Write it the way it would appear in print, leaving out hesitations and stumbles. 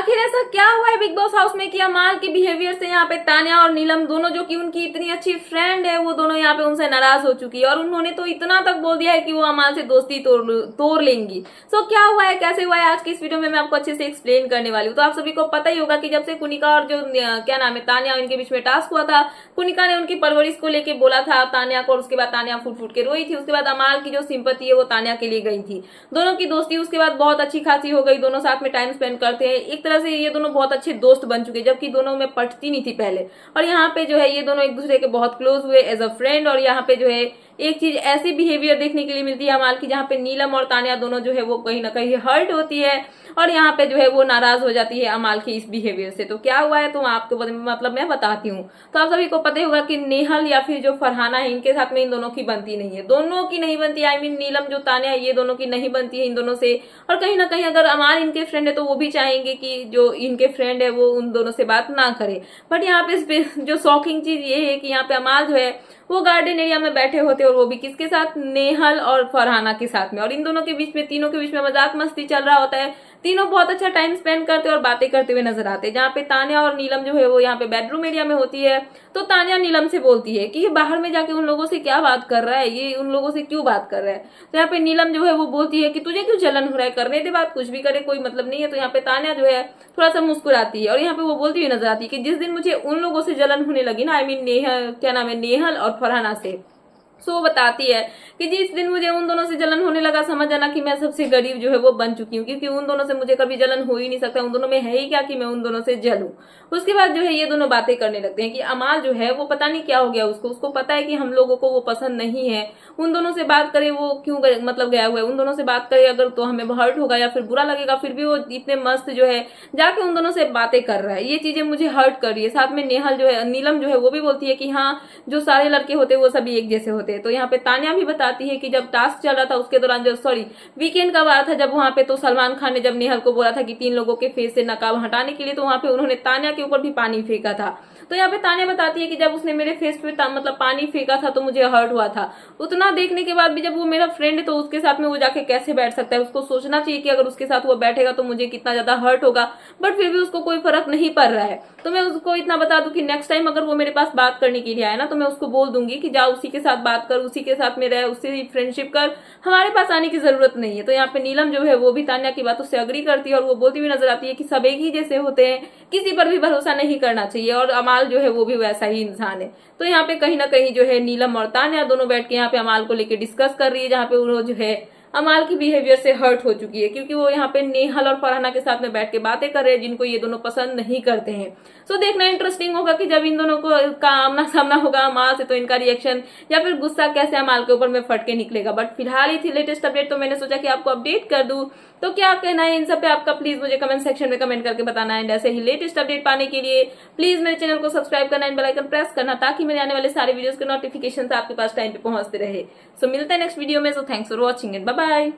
आखिर ऐसा क्या हुआ है बिग बॉस हाउस में कि अमाल के बिहेवियर से यहाँ पे तान्या और नीलम दोनों, जो कि उनकी इतनी अच्छी फ्रेंड है, वो दोनों यहाँ पे उनसे नाराज हो चुकी है और उन्होंने तो इतना तक बोल दिया है कि वो अमाल से दोस्ती तोड़ लेंगी। सो क्या हुआ है, कैसे हुआ है, आज की इस वीडियो में मैं आपको अच्छे से एक्सप्लेन करने वाली हूँ। तो आप सभी को पता ही होगा कि जब से कुनिका और जो क्या नाम है तान्या, इनके बीच में टास्क हुआ था, कुनिका ने उनकी परवरिश को लेके बोला था तान्या को, और उसके बाद तान्या फूट फूट के रोई थी। उसके बाद अमाल की जो सिंपैथी है वो तान्या के लिए गई थी। दोनों की दोस्ती उसके बाद बहुत अच्छी खासी हो गई, दोनों साथ में टाइम स्पेंड करते हैं। एक तरह से ये दोनों बहुत अच्छे दोस्त बन चुके, जबकि दोनों में पटती नहीं थी पहले। और यहाँ पे जो है ये दोनों एक दूसरे के बहुत क्लोज हुए एज अ फ्रेंड। और यहाँ पे जो है एक चीज ऐसी बिहेवियर देखने के लिए मिलती है अमाल की, जहाँ पे नीलम और तान्या दोनों जो है वो कहीं ना कहीं हर्ट होती है और यहाँ पे जो है वो नाराज हो जाती है अमाल के इस बिहेवियर से। तो क्या हुआ है तो आपको मतलब मैं बताती हूँ। तो आप सभी को पता ही होगा कि नेहल या फिर जो फरहाना है, इनके साथ में इन दोनों की बनती नहीं है, दोनों की नहीं बनती। आई मीन नीलम जो तान्या ये दोनों की नहीं बनती है इन दोनों से। और कहीं ना कहीं अगर अमाल इनके फ्रेंड है तो वो भी चाहेंगे कि जो इनके फ्रेंड है वो उन दोनों से बात ना करे। बट यहाँ पे जो शॉकिंग चीज ये है कि यहाँ पे अमाल जो है वो गार्डन एरिया में बैठे होते और वो भी किसके साथ, नेहल और फरहाना के साथ में। और इन दोनों के बीच में, तीनों के बीच में मजाक मस्ती चल रहा होता है। तीनों बहुत अच्छा टाइम स्पेंड करते और बातें करते हुए नजर आते हैं। जहाँ पे तान्या और नीलम जो है वो यहाँ पे बेडरूम एरिया में होती है, तो तान्या नीलम से बोलती है कि ये बाहर में जाके उन लोगों से क्या बात कर रहा है, ये उन लोगों से क्यों बात कर रहा है। तो यहाँ पे नीलम जो है वो बोलती है कि तुझे क्यों जलन हो रहा है, करने दे बात, कुछ भी करे कोई मतलब नहीं है। तो यहाँ पे तान्या जो है थोड़ा सा मुस्कुराती है और यहाँ पे वो बोलती हुई नजर आती है कि जिस दिन मुझे उन लोगों से जलन होने लगी ना, आई मीन नेहल, क्या नाम है, नेहल और फरहाना से, सो बताती है कि जिस दिन मुझे उन दोनों से जलन होने लगा, समझ जाना कि मैं सबसे गरीब जो है वो बन चुकी हूँ, क्योंकि उन दोनों से मुझे कभी जलन हो ही नहीं सकता। उन दोनों में है ही क्या कि मैं उन दोनों से जलूं। उसके बाद जो है ये दोनों बातें करने लगते हैं कि अमाल जो है वो पता नहीं क्या हो गया उसको पता है कि हम लोगों को वो पसंद नहीं है, उन दोनों से बात करे वो क्यों मतलब गया हुआ है, उन दोनों से बात करे अगर तो हमें हर्ट होगा या फिर बुरा लगेगा, फिर भी वो इतने मस्त जो है जाके उन दोनों से बातें कर रहा है। ये चीजें मुझे हर्ट कर रही है। साथ में नेहल जो है, नीलम जो है वो भी बोलती है कि हाँ, जो सारे लड़के होते हैं वो सभी एक जैसे होते हैं। तो यहाँ पे तान्या भी बताती है कि जब टास्क चल रहा था उसके दौरान, जो सॉरी वीकेंड का बात था, जब वहां पे तो सलमान खान ने जब नेहल को बोला था कि 3 लोगों के फेस से नकाब हटाने के लिए, तो वहां पे उन्होंने तान्या के ऊपर भी पानी फेंका था। तो यहाँ पे तान्या बताती है कि जब उसने मेरे फेस पे मतलब पानी फेंका था तो मुझे हर्ट हुआ था। उतना देखने के बाद भी जब वो मेरा फ्रेंड है तो उसके साथ में वो जाके कैसे बैठ सकता है, उसको सोचना चाहिए कि अगर उसके साथ वो बैठेगा तो मुझे कितना ज्यादा हर्ट होगा। बट फिर भी उसको कोई फर्क नहीं पड़ रहा है। तो मैं उसको इतना बता दूं कि नेक्स्ट टाइम अगर वो मेरे पास बात करने के लिए आए ना, तो मैं उसको बोल दूंगी कि जाओ उसी के साथ बात कर, उसी के साथ में रह, उससे फ्रेंडशिप कर, हमारे पास आने की जरूरत नहीं है। तो यहाँ पे नीलम जो है वो भी तान्या की बातों से अग्री करती है और वो बोलती हुई नजर आती है कि सब एक ही जैसे होते हैं, किसी पर भी भरोसा नहीं करना चाहिए, और अमाल जो है वो भी वैसा ही इंसान है। तो यहाँ पे कहीं ना कहीं जो है नीलम और तान्या दोनों बैठ के यहाँ पे अमाल को लेकर डिस्कस कर रही है, जहाँ पे वो जो है अमाल की बिहेवियर से हर्ट हो चुकी है, क्योंकि वो यहाँ पे नेहल और फरहाना के साथ में बैठ के बातें कर रहे हैं, जिनको ये दोनों पसंद नहीं करते हैं। सो देखना इंटरेस्टिंग होगा कि जब इन दोनों का आमना सामना होगा अमाल से, तो इनका रिएक्शन या फिर गुस्सा कैसे अमाल के ऊपर में फट के निकलेगा। बट फिलहाल ही थी लेटेस्ट अपडेट, तो मैंने सोचा कि आपको अपडेट कर दूं। तो क्या कहना है इन सब पे आपका, प्लीज मुझे कमेंट सेक्शन में कमेंट करके बताना है। ऐसे ही लेटेस्ट अपडेट पाने के लिए प्लीज मेरे चैनल को सब्सक्राइब करना एंड बेल आइकन प्रेस करना, ताकि मेरे आने वाले सारे वीडियोस के नोटिफिकेशन आपके पास टाइम पे पहुंचते रहे। सो मिलते हैं नेक्स्ट वीडियो में। So thanks for watching and bye bye.